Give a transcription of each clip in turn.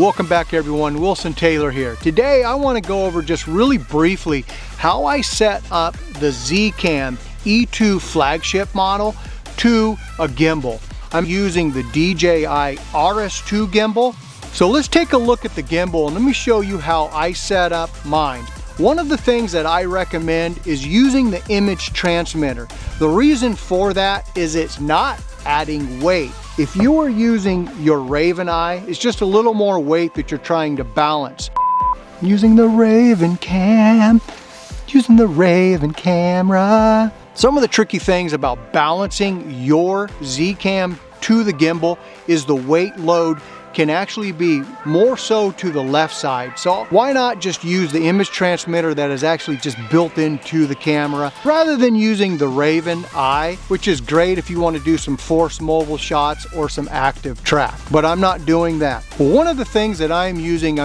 Welcome back everyone, Wilson Taylor here. Today I want to go over just really briefly how I set up the ZCam E2 flagship model to a gimbal. I'm using the DJI RS2 gimbal. So let's take a look at the gimbal and let me show you how I set up mine. One of the things that I recommend is using the image transmitter. The reason for that is it's not adding weight. If you are using your Raven Eye, it's just a little more weight that you're trying to balance. Using the Raven cam, using the Raven camera. Some of the tricky things about balancing your ZCam to the gimbal is the weight load can actually be more so to the left side. So why not just use the image transmitter that is actually just built into the camera rather than using the Raven Eye, which is great if you want to do some forced mobile shots or some active track. But I'm not doing that. One of the things that I'm using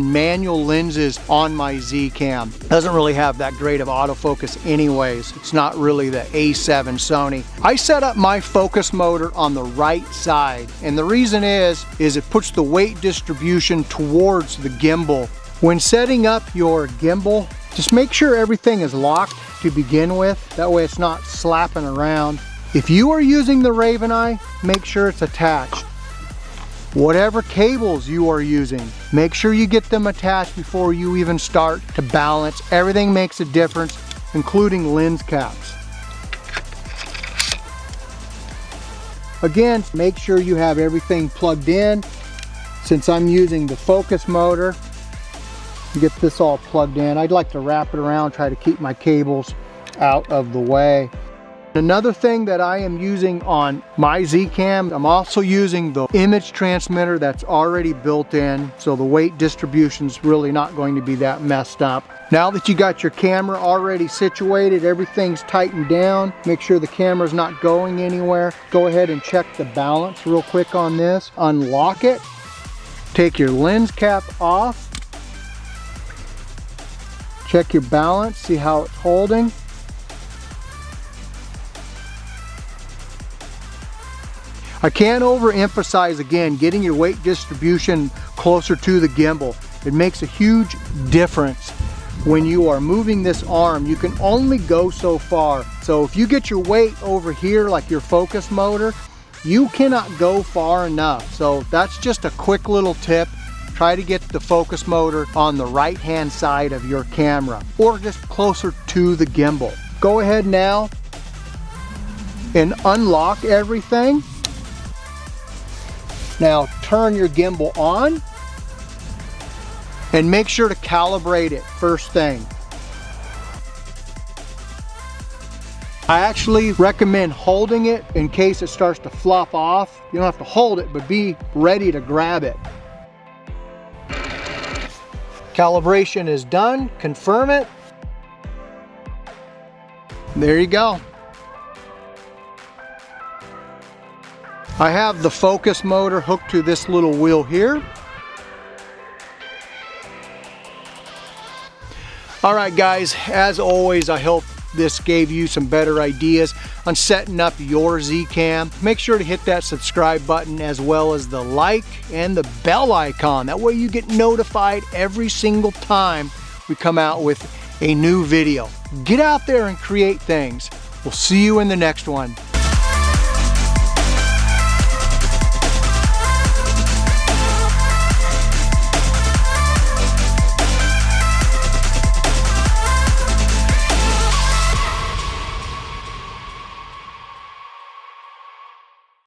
manual lenses on my ZCam. Doesn't really have that great of autofocus anyways. It's not really the A7 Sony. I set up my focus motor on the right side, and the reason is it puts the weight distribution towards the gimbal. When setting up your gimbal, just make sure everything is locked to begin with. That way it's not slapping around. If you are using the Raven Eye, make sure it's attached. Whatever cables you are using, make sure you get them attached before you even start to balance. Everything makes a difference, including lens caps. Again, make sure you have everything plugged in. Since I'm using the focus motor, you get this all plugged in. I'd like to wrap it around, try to keep my cables out of the way. Another thing that I am using on my ZCam, I'm also using the image transmitter that's already built in, so the weight distribution is really not going to be that messed up. Now that you got your camera already situated, everything's tightened down, make sure the camera's not going anywhere. Go ahead and check the balance real quick on this. Unlock it. Take your lens cap off. Check your balance, see how it's holding. I can't overemphasize again getting your weight distribution closer to the gimbal. It makes a huge difference. When you are moving this arm, you can only go so far. So if you get your weight over here like your focus motor, you cannot go far enough. So that's just a quick little tip. Try to get the focus motor on the right hand side of your camera or just closer to the gimbal. Go ahead now and unlock everything. Now turn your gimbal on and make sure to calibrate it first thing. I actually recommend holding it in case it starts to flop off. You don't have to hold it, but be ready to grab it. Calibration is done. Confirm it. There you go. I have the focus motor hooked to this little wheel here. All right guys, as always, I hope this gave you some better ideas on setting up your ZCam. Make sure to hit that subscribe button as well as the like and the bell icon. That way you get notified every single time we come out with a new video. Get out there and create things. We'll see you in the next one.